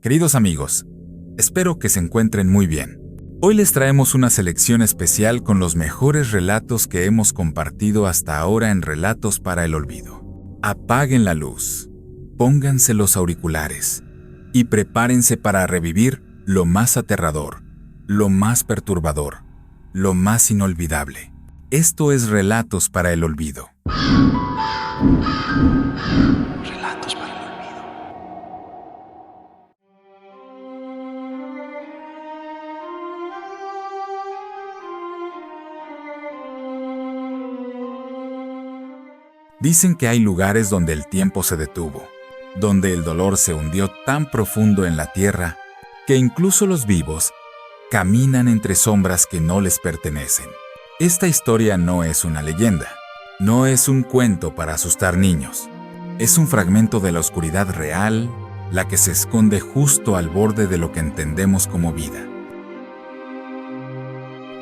Queridos amigos, espero que se encuentren muy bien. Hoy les traemos una selección especial con los mejores relatos que hemos compartido hasta ahora en Relatos para el Olvido. Apaguen la luz, pónganse los auriculares y prepárense para revivir lo más aterrador, lo más perturbador, lo más inolvidable. Esto es Relatos para el Olvido. Relatos para el olvido. Dicen que hay lugares donde el tiempo se detuvo, donde el dolor se hundió tan profundo en la tierra que incluso los vivos caminan entre sombras que no les pertenecen. Esta historia no es una leyenda, no es un cuento para asustar niños. Es un fragmento de la oscuridad real, la que se esconde justo al borde de lo que entendemos como vida.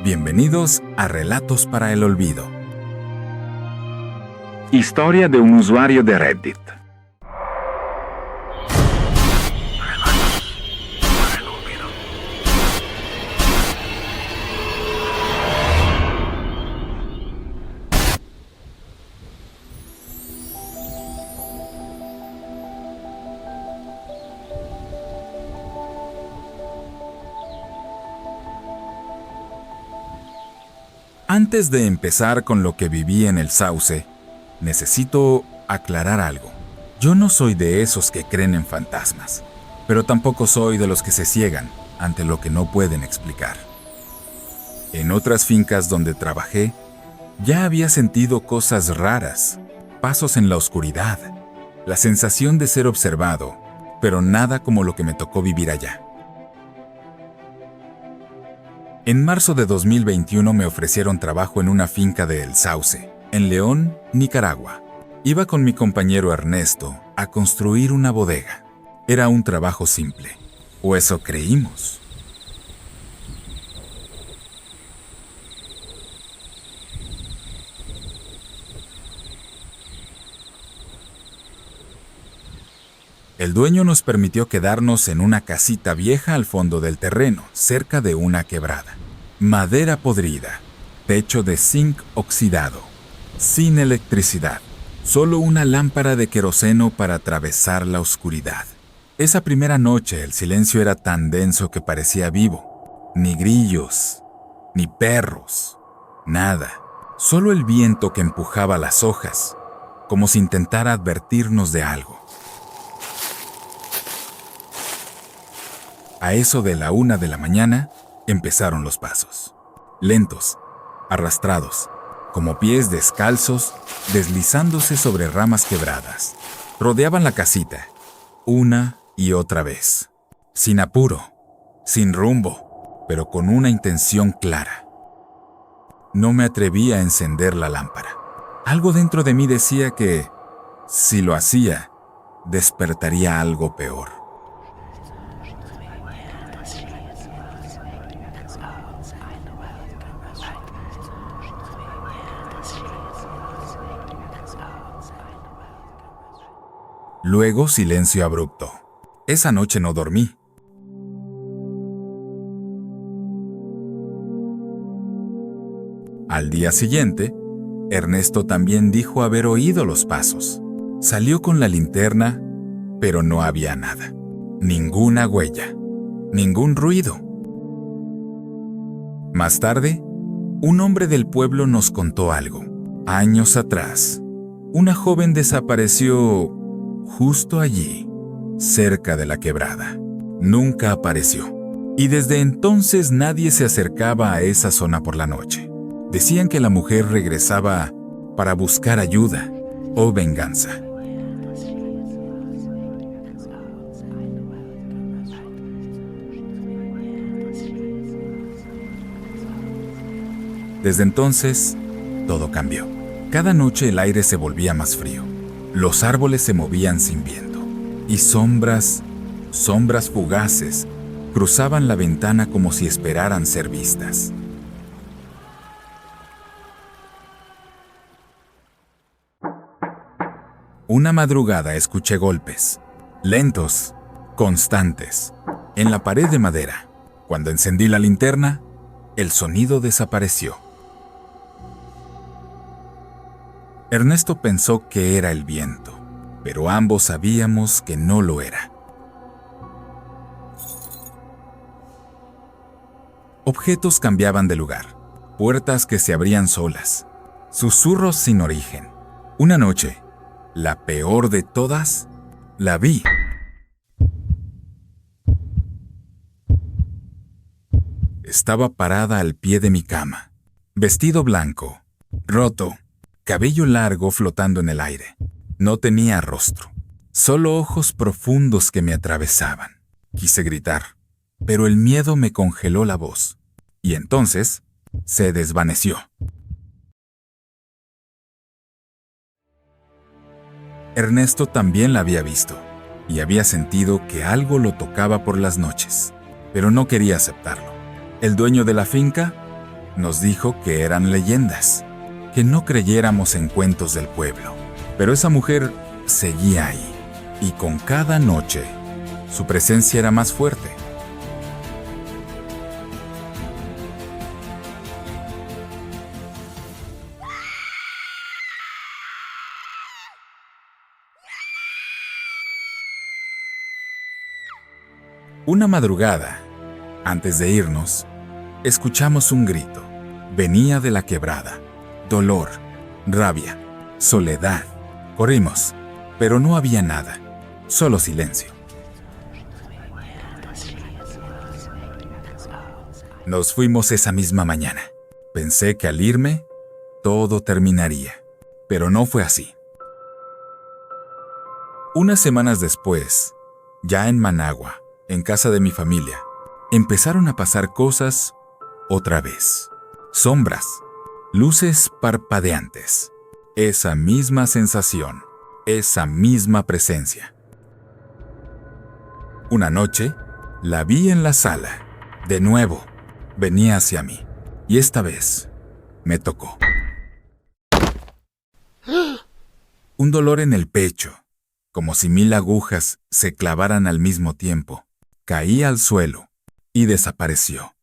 Bienvenidos a Relatos para el Olvido. Historia de un usuario de Reddit. Antes de empezar con lo que viví en el Sauce, necesito aclarar algo. Yo no soy de esos que creen en fantasmas, pero tampoco soy de los que se ciegan ante lo que no pueden explicar. En otras fincas donde trabajé, ya había sentido cosas raras, pasos en la oscuridad, la sensación de ser observado, pero nada como lo que me tocó vivir allá. En marzo de 2021 me ofrecieron trabajo en una finca de El Sauce, en León, Nicaragua. Iba con mi compañero Ernesto a construir una bodega. Era un trabajo simple, o eso creímos. El dueño nos permitió quedarnos en una casita vieja al fondo del terreno, cerca de una quebrada. Madera podrida, techo de zinc oxidado, sin electricidad, solo una lámpara de queroseno para atravesar la oscuridad. Esa primera noche el silencio era tan denso que parecía vivo. Ni grillos, ni perros, nada. Solo el viento que empujaba las hojas, como si intentara advertirnos de algo. A eso de la 1 de la mañana, empezaron los pasos. Lentos, arrastrados, como pies descalzos, deslizándose sobre ramas quebradas. Rodeaban la casita, una y otra vez. Sin apuro, sin rumbo, pero con una intención clara. No me atreví a encender la lámpara. Algo dentro de mí decía que, si lo hacía, despertaría algo peor. Luego silencio abrupto. Esa noche no dormí. Al día siguiente, Ernesto también dijo haber oído los pasos. Salió con la linterna, pero no había nada. Ninguna huella, ningún ruido. Más tarde, un hombre del pueblo nos contó algo. Años atrás, una joven desapareció justo allí, cerca de la quebrada. Nunca apareció. Y desde entonces nadie se acercaba a esa zona por la noche. Decían que la mujer regresaba para buscar ayuda o venganza. Desde entonces, todo cambió. Cada noche el aire se volvía más frío. Los árboles se movían sin viento. Y sombras fugaces, cruzaban la ventana como si esperaran ser vistas. Una madrugada escuché golpes, lentos, constantes, en la pared de madera. Cuando encendí la linterna, el sonido desapareció. Ernesto pensó que era el viento, pero ambos sabíamos que no lo era. Objetos cambiaban de lugar, puertas que se abrían solas, susurros sin origen. Una noche, la peor de todas, la vi. Estaba parada al pie de mi cama, vestido blanco, roto, cabello largo flotando en el aire. No tenía rostro, solo ojos profundos que me atravesaban. Quise gritar, pero el miedo me congeló la voz, y entonces se desvaneció. Ernesto también la había visto, y había sentido que algo lo tocaba por las noches, pero no quería aceptarlo. El dueño de la finca nos dijo que eran leyendas, que no creyéramos en cuentos del pueblo. Pero esa mujer seguía ahí, y con cada noche, su presencia era más fuerte. Una madrugada, antes de irnos, escuchamos un grito. Venía de la quebrada. Dolor, rabia, soledad. Corrimos, pero no había nada, solo silencio. Nos fuimos esa misma mañana. Pensé que al irme, todo terminaría, pero no fue así. Unas semanas después, ya en Managua, en casa de mi familia, empezaron a pasar cosas otra vez. Sombras, luces parpadeantes, esa misma sensación, esa misma presencia. Una noche, la vi en la sala. De nuevo, venía hacia mí, y esta vez me tocó. Un dolor en el pecho, como si 1000 agujas se clavaran al mismo tiempo. Caí al suelo y desapareció.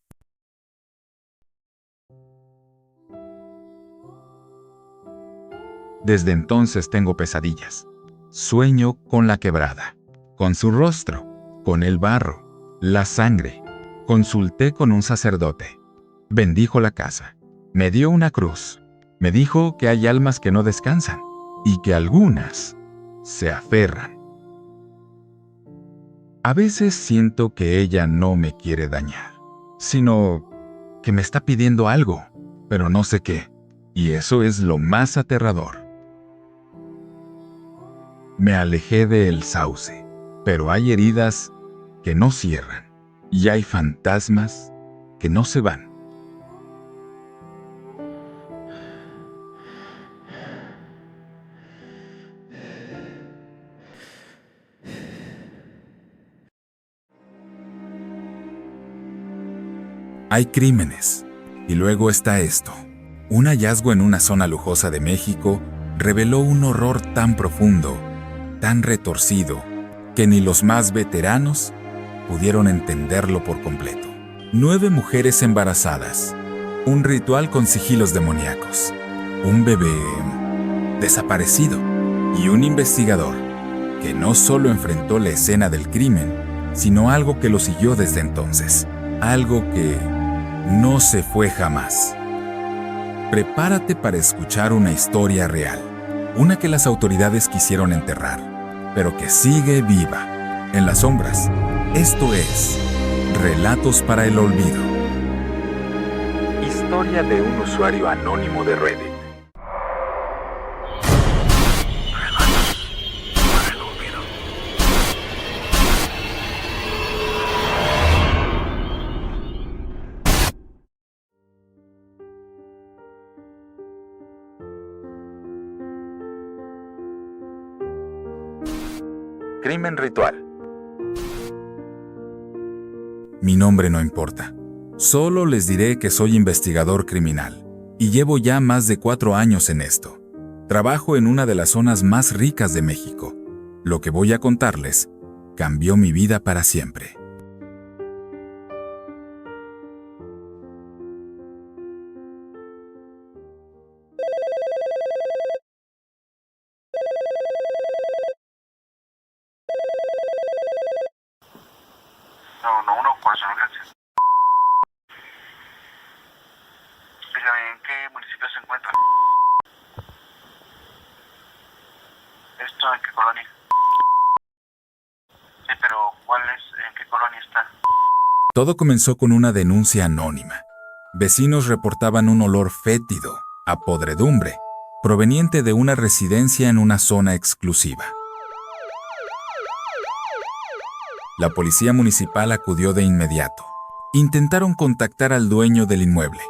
Desde entonces tengo pesadillas. Sueño con la quebrada, con su rostro, con el barro, la sangre. Consulté con un sacerdote. Bendijo la casa. Me dio una cruz. Me dijo que hay almas que no descansan y que algunas se aferran. A veces siento que ella no me quiere dañar, sino que me está pidiendo algo, pero no sé qué. Y eso es lo más aterrador. Me alejé del sauce, pero hay heridas que no cierran, y hay fantasmas que no se van. Hay crímenes, y luego está esto. Un hallazgo en una zona lujosa de México reveló un horror tan profundo, tan retorcido, que ni los más veteranos pudieron entenderlo por completo. 9 mujeres embarazadas, un ritual con sigilos demoníacos, un bebé desaparecido y un investigador que no solo enfrentó la escena del crimen, sino algo que lo siguió desde entonces, algo que no se fue jamás. Prepárate para escuchar una historia real, una que las autoridades quisieron enterrar, pero que sigue viva, en las sombras. Esto es Relatos para el Olvido. Historia de un usuario anónimo de Reddit. Relatos para el olvido. Crimen ritual. Mi nombre no importa. Solo les diré que soy investigador criminal y llevo ya más de 4 años en esto. Trabajo en una de las zonas más ricas de México. Lo que voy a contarles cambió mi vida para siempre. No, corazón, urgencias. Dígame, ¿en qué municipio se encuentra? ¿Esto en qué colonia? Sí, pero ¿en qué colonia está? Todo comenzó con una denuncia anónima. Vecinos reportaban un olor fétido, a podredumbre, proveniente de una residencia en una zona exclusiva. La policía municipal acudió de inmediato. Intentaron contactar al dueño del inmueble,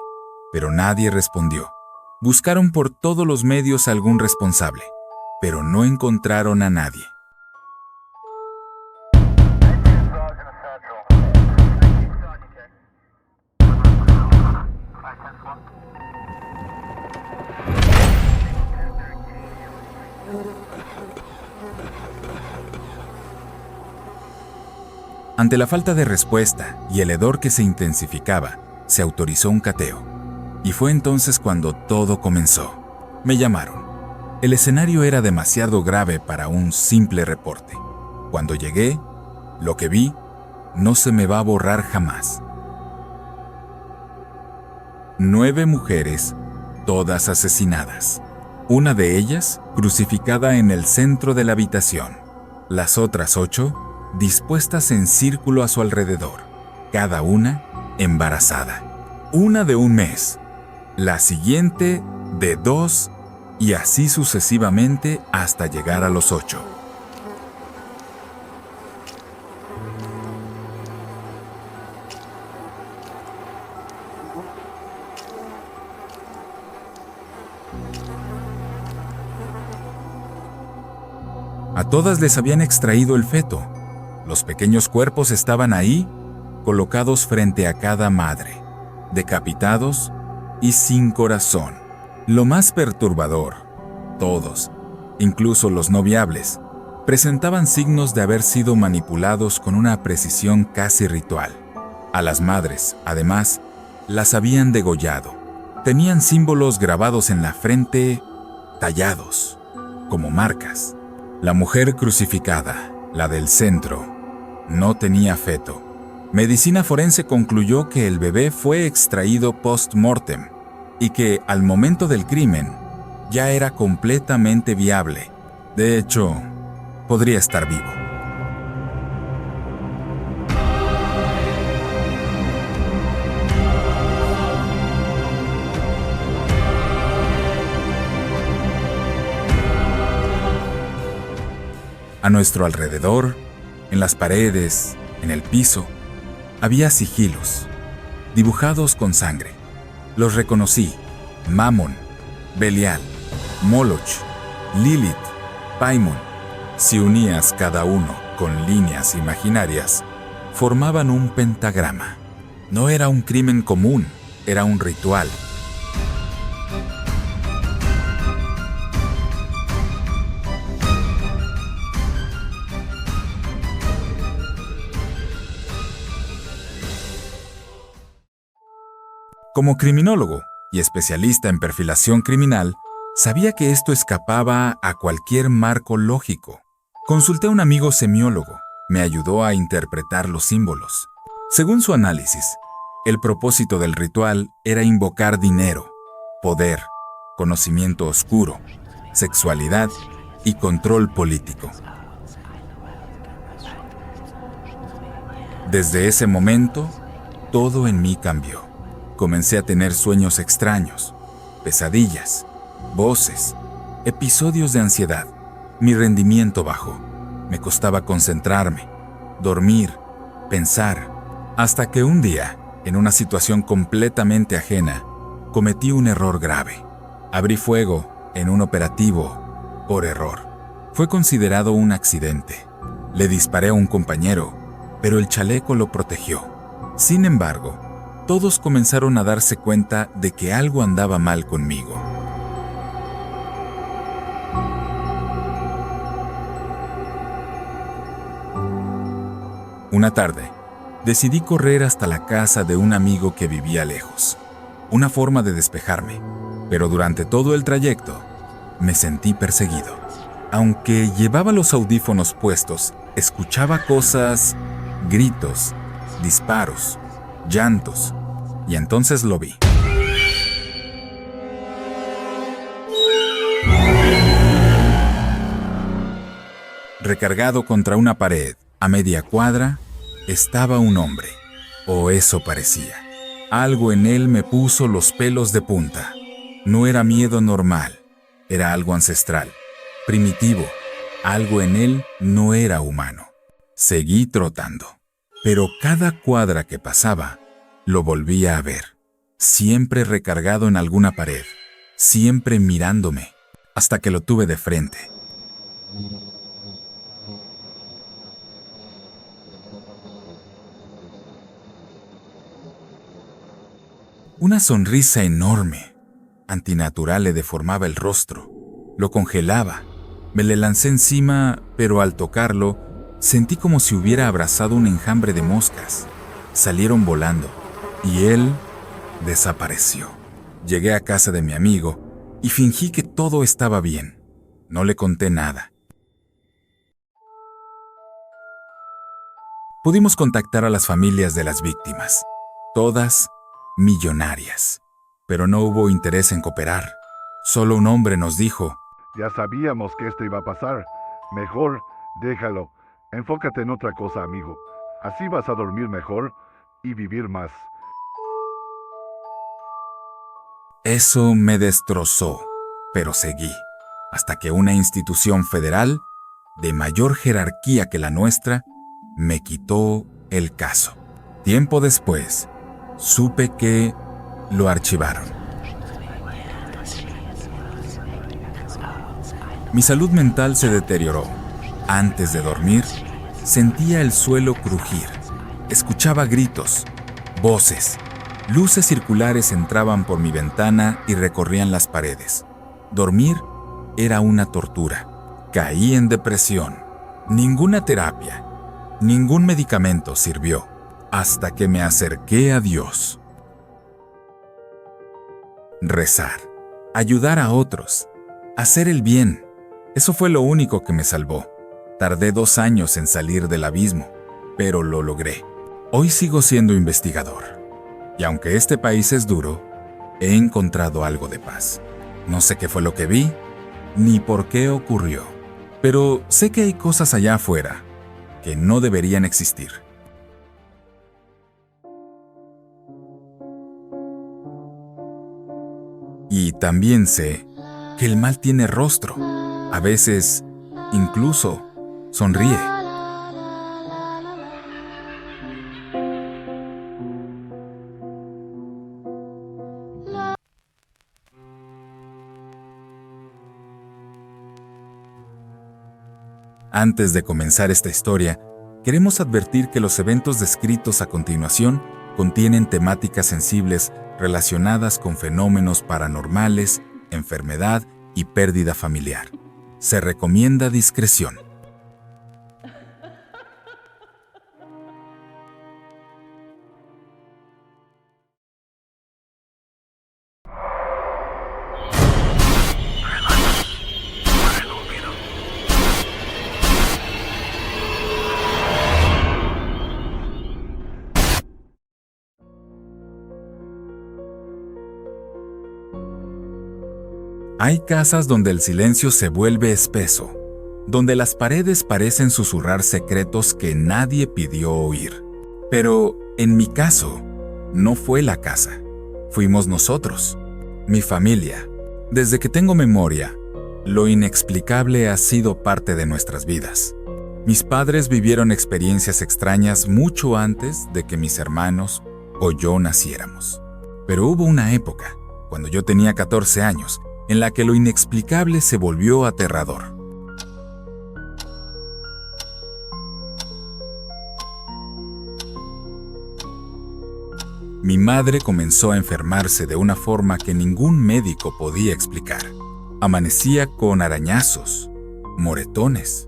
pero nadie respondió. Buscaron por todos los medios a algún responsable, pero no encontraron a nadie. Ante la falta de respuesta y el hedor que se intensificaba, se autorizó un cateo. Y fue entonces cuando todo comenzó. Me llamaron. El escenario era demasiado grave para un simple reporte. Cuando llegué, lo que vi no se me va a borrar jamás. 9 mujeres, todas asesinadas. Una de ellas crucificada en el centro de la habitación. Las otras 8 dispuestas en círculo a su alrededor, cada una embarazada. Una de 1 mes, la siguiente de 2 y así sucesivamente hasta llegar a los 8. A todas les habían extraído el feto. Los pequeños cuerpos estaban ahí, colocados frente a cada madre, decapitados y sin corazón. Lo más perturbador, todos, incluso los no viables, presentaban signos de haber sido manipulados con una precisión casi ritual. A las madres, además, las habían degollado. Tenían símbolos grabados en la frente, tallados, como marcas. La mujer crucificada, la del centro, no tenía feto. Medicina forense concluyó que el bebé fue extraído post-mortem y que, al momento del crimen, ya era completamente viable. De hecho, podría estar vivo. A nuestro alrededor, en las paredes, en el piso, había sigilos, dibujados con sangre. Los reconocí: Mammon, Belial, Moloch, Lilith, Paimon. Si unías cada uno con líneas imaginarias, formaban un pentagrama. No era un crimen común, era un ritual. Como criminólogo y especialista en perfilación criminal, sabía que esto escapaba a cualquier marco lógico. Consulté a un amigo semiólogo, me ayudó a interpretar los símbolos. Según su análisis, el propósito del ritual era invocar dinero, poder, conocimiento oscuro, sexualidad y control político. Desde ese momento, todo en mí cambió. Comencé a tener sueños extraños, pesadillas, voces, episodios de ansiedad. Mi rendimiento bajó. Me costaba concentrarme, dormir, pensar, hasta que un día, en una situación completamente ajena, cometí un error grave. Abrí fuego en un operativo por error. Fue considerado un accidente. Le disparé a un compañero, pero el chaleco lo protegió. Sin embargo, todos comenzaron a darse cuenta de que algo andaba mal conmigo. Una tarde, decidí correr hasta la casa de un amigo que vivía lejos. Una forma de despejarme, pero durante todo el trayecto me sentí perseguido. Aunque llevaba los audífonos puestos, escuchaba cosas, gritos, disparos, llantos, y entonces lo vi. Recargado contra una pared, a media cuadra, estaba un hombre, o eso parecía. Algo en él me puso los pelos de punta. No era miedo normal, era algo ancestral, primitivo. Algo en él no era humano. Seguí trotando, pero cada cuadra que pasaba, lo volvía a ver. Siempre recargado en alguna pared, siempre mirándome, hasta que lo tuve de frente. Una sonrisa enorme, antinatural, le deformaba el rostro, lo congelaba. Me le lancé encima, pero al tocarlo, sentí como si hubiera abrazado un enjambre de moscas. Salieron volando, y él desapareció. Llegué a casa de mi amigo y fingí que todo estaba bien. No le conté nada. Pudimos contactar a las familias de las víctimas, todas millonarias, pero no hubo interés en cooperar. Solo un hombre nos dijo: Ya sabíamos que esto iba a pasar. Mejor, déjalo. Enfócate en otra cosa, amigo. Así vas a dormir mejor y vivir más. Eso me destrozó, pero seguí, hasta que una institución federal, de mayor jerarquía que la nuestra, me quitó el caso. Tiempo después, supe que lo archivaron. Mi salud mental se deterioró. Antes de dormir, sentía el suelo crujir. Escuchaba gritos, voces. Luces circulares entraban por mi ventana y recorrían las paredes. Dormir era una tortura. Caí en depresión. Ninguna terapia, ningún medicamento sirvió, hasta que me acerqué a Dios. Rezar, ayudar a otros, hacer el bien. Eso fue lo único que me salvó. Tardé 2 años en salir del abismo, pero lo logré. Hoy sigo siendo investigador. Y aunque este país es duro, he encontrado algo de paz. No sé qué fue lo que vi, ni por qué ocurrió, pero sé que hay cosas allá afuera que no deberían existir. Y también sé que el mal tiene rostro. A veces, incluso, sonríe. Antes de comenzar esta historia, queremos advertir que los eventos descritos a continuación contienen temáticas sensibles relacionadas con fenómenos paranormales, enfermedad y pérdida familiar. Se recomienda discreción. Hay casas donde el silencio se vuelve espeso, donde las paredes parecen susurrar secretos que nadie pidió oír. Pero, en mi caso, no fue la casa, fuimos nosotros, mi familia. Desde que tengo memoria, lo inexplicable ha sido parte de nuestras vidas. Mis padres vivieron experiencias extrañas mucho antes de que mis hermanos o yo naciéramos. Pero hubo una época, cuando yo tenía 14 años, en la que lo inexplicable se volvió aterrador. Mi madre comenzó a enfermarse de una forma que ningún médico podía explicar. Amanecía con arañazos, moretones,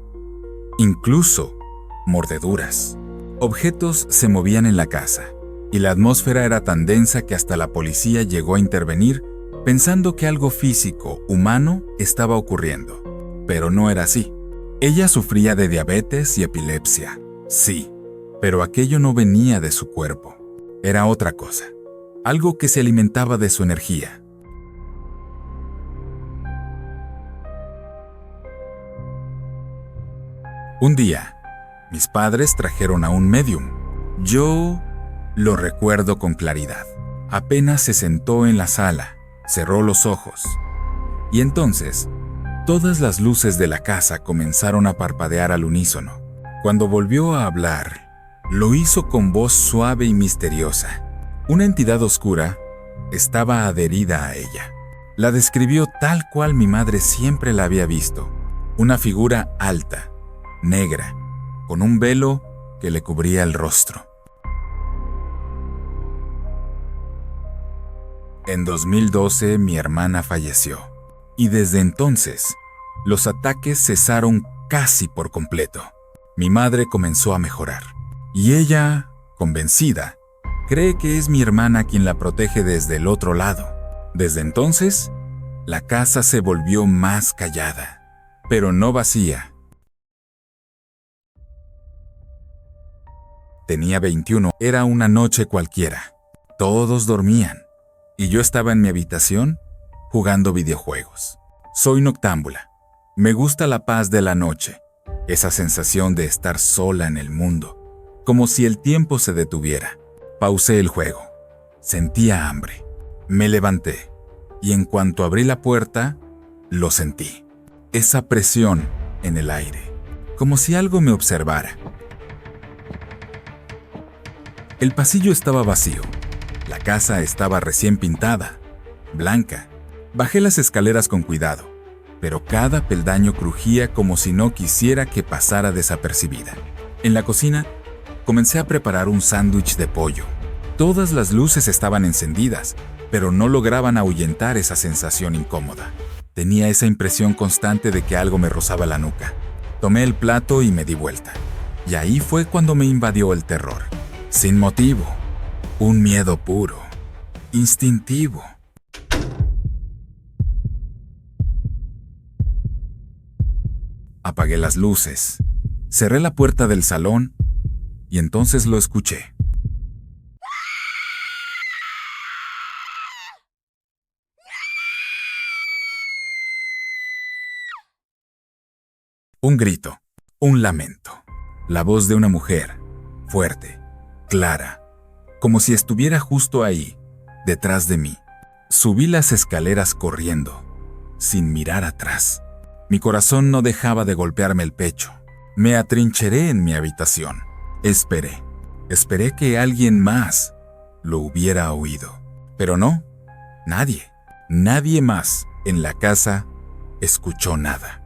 incluso mordeduras. Objetos se movían en la casa, y la atmósfera era tan densa que hasta la policía llegó a intervenir pensando que algo físico, humano, estaba ocurriendo. Pero no era así. Ella sufría de diabetes y epilepsia, sí, pero aquello no venía de su cuerpo. Era otra cosa, algo que se alimentaba de su energía. Un día, mis padres trajeron a un médium. Yo lo recuerdo con claridad. Apenas se sentó en la sala, cerró los ojos, y entonces todas las luces de la casa comenzaron a parpadear al unísono. Cuando volvió a hablar, lo hizo con voz suave y misteriosa. Una entidad oscura estaba adherida a ella. La describió tal cual mi madre siempre la había visto. Una figura alta, negra, con un velo que le cubría el rostro. En 2012 mi hermana falleció, y desde entonces los ataques cesaron casi por completo. Mi madre comenzó a mejorar, y ella, convencida, cree que es mi hermana quien la protege desde el otro lado. Desde entonces, la casa se volvió más callada, pero no vacía. Tenía 21, era una noche cualquiera. Todos dormían, y yo estaba en mi habitación jugando videojuegos. Soy noctámbula. Me gusta la paz de la noche, esa sensación de estar sola en el mundo, como si el tiempo se detuviera. Pausé el juego. Sentía hambre. Me levanté, y en cuanto abrí la puerta, lo sentí. Esa presión en el aire, como si algo me observara. El pasillo estaba vacío. La casa estaba recién pintada, blanca. Bajé las escaleras con cuidado, pero cada peldaño crujía como si no quisiera que pasara desapercibida. En la cocina, comencé a preparar un sándwich de pollo. Todas las luces estaban encendidas, pero no lograban ahuyentar esa sensación incómoda. Tenía esa impresión constante de que algo me rozaba la nuca. Tomé el plato y me di vuelta. Y ahí fue cuando me invadió el terror. Sin motivo. Un miedo puro, instintivo. Apagué las luces, cerré la puerta del salón y entonces lo escuché. Un grito, un lamento, la voz de una mujer, fuerte, clara, como si estuviera justo ahí, detrás de mí. Subí las escaleras corriendo, sin mirar atrás. Mi corazón no dejaba de golpearme el pecho. Me atrincheré en mi habitación. Esperé que alguien más lo hubiera oído. Pero no, nadie más en la casa escuchó nada.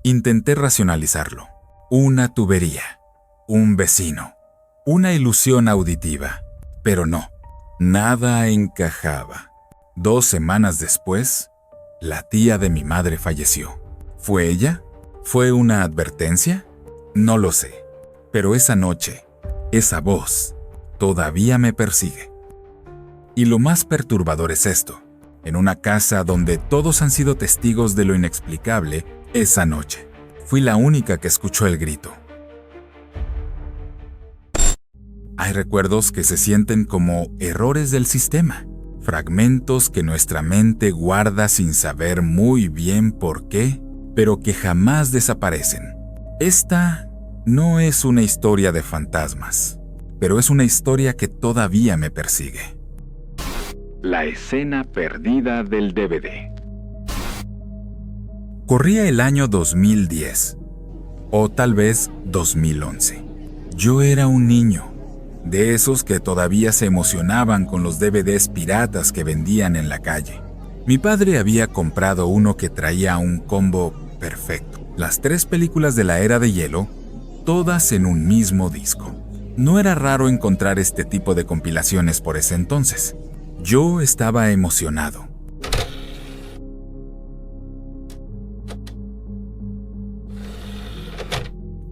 Intenté racionalizarlo. Una tubería, un vecino, una ilusión auditiva. Pero no, nada encajaba. 2 semanas después, la tía de mi madre falleció. ¿Fue ella? ¿Fue una advertencia? No lo sé. Pero esa noche, esa voz, todavía me persigue. Y lo más perturbador es esto. En una casa donde todos han sido testigos de lo inexplicable, esa noche, fui la única que escuchó el grito. Hay recuerdos que se sienten como errores del sistema, fragmentos que nuestra mente guarda sin saber muy bien por qué, pero que jamás desaparecen. Esta no es una historia de fantasmas, pero es una historia que todavía me persigue. La escena perdida del DVD. Corría el año 2010, o tal vez 2011. Yo era un niño, de esos que todavía se emocionaban con los DVDs piratas que vendían en la calle. Mi padre había comprado uno que traía un combo perfecto. Las 3 películas de la Era de Hielo, todas en un mismo disco. No era raro encontrar este tipo de compilaciones por ese entonces. Yo estaba emocionado.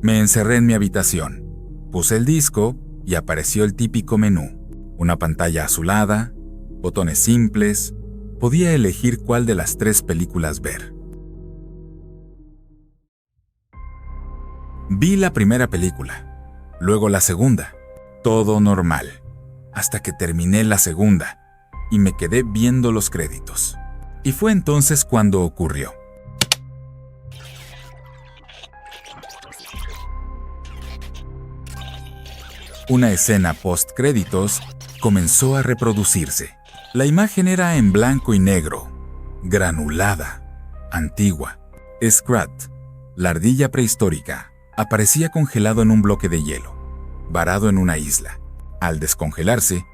Me encerré en mi habitación, puse el disco y apareció el típico menú. Una pantalla azulada, botones simples, podía elegir cuál de las 3 películas ver. Vi la primera película, luego la segunda, todo normal, hasta que terminé la segunda y me quedé viendo los créditos. Y fue entonces cuando ocurrió. Una escena post-créditos comenzó a reproducirse. La imagen era en blanco y negro, granulada, antigua. Scrat, la ardilla prehistórica, aparecía congelado en un bloque de hielo, varado en una isla. Al descongelarse,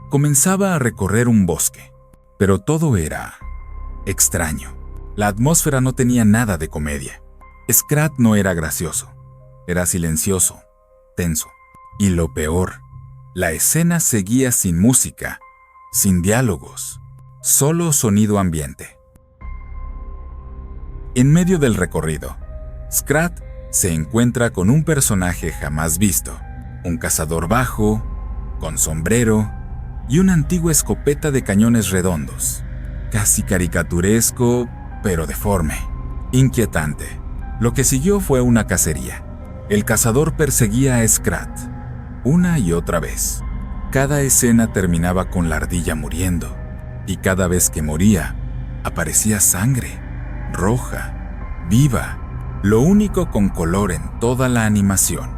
comenzaba a recorrer un bosque. Pero todo era extraño. La atmósfera no tenía nada de comedia. Scrat no era gracioso. Era silencioso, tenso. Y lo peor, la escena seguía sin música, sin diálogos, solo sonido ambiente. En medio del recorrido, Scrat se encuentra con un personaje jamás visto, un cazador bajo, con sombrero y una antigua escopeta de cañones redondos, casi caricaturesco, pero deforme, inquietante. Lo que siguió fue una cacería. El cazador perseguía a Scrat, una y otra vez. Cada escena terminaba con la ardilla muriendo, y cada vez que moría, aparecía sangre, roja, viva, lo único con color en toda la animación.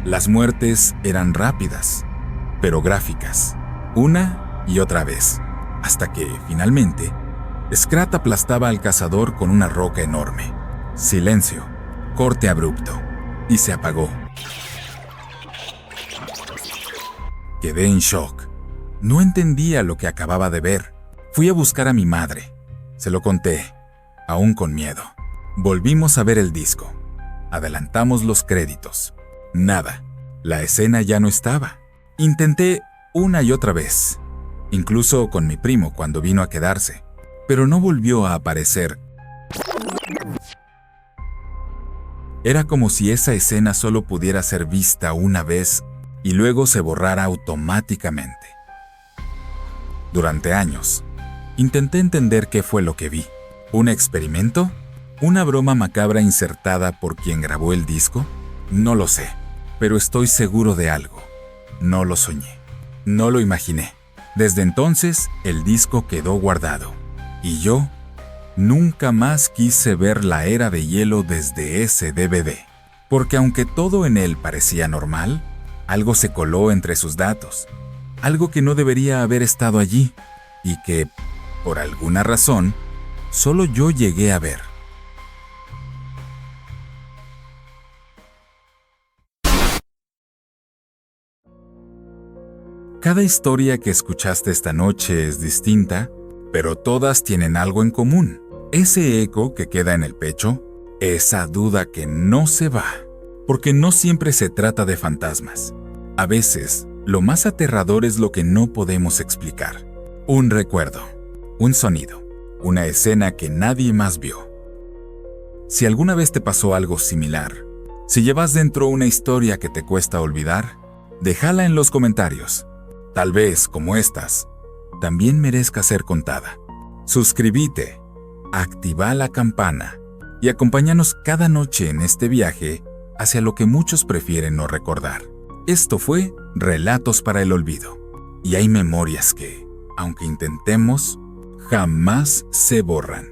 Las muertes eran rápidas, pero gráficas, una y otra vez, hasta que, finalmente, Scrat aplastaba al cazador con una roca enorme. Silencio, corte abrupto, y se apagó. Quedé en shock. No entendía lo que acababa de ver. Fui a buscar a mi madre. Se lo conté, aún con miedo. Volvimos a ver el disco. Adelantamos los créditos. Nada. La escena ya no estaba. Intenté una y otra vez, incluso con mi primo cuando vino a quedarse, pero no volvió a aparecer. Era como si esa escena solo pudiera ser vista una vez y luego se borrara automáticamente. Durante años, intenté entender qué fue lo que vi. ¿Un experimento? ¿Una broma macabra insertada por quien grabó el disco? No lo sé, pero estoy seguro de algo. No lo soñé, no lo imaginé. Desde entonces, el disco quedó guardado. Y yo nunca más quise ver La Era de Hielo desde ese DVD. Porque aunque todo en él parecía normal, algo se coló entre sus datos. Algo que no debería haber estado allí y que, por alguna razón, solo yo llegué a ver. Cada historia que escuchaste esta noche es distinta, pero todas tienen algo en común. Ese eco que queda en el pecho, esa duda que no se va, porque no siempre se trata de fantasmas. A veces, lo más aterrador es lo que no podemos explicar. Un recuerdo, un sonido, una escena que nadie más vio. Si alguna vez te pasó algo similar, si llevas dentro una historia que te cuesta olvidar, déjala en los comentarios. Tal vez, como estas, también merezca ser contada. Suscríbete, activa la campana y acompáñanos cada noche en este viaje hacia lo que muchos prefieren no recordar. Esto fue Relatos para el Olvido. Y hay memorias que, aunque intentemos, jamás se borran.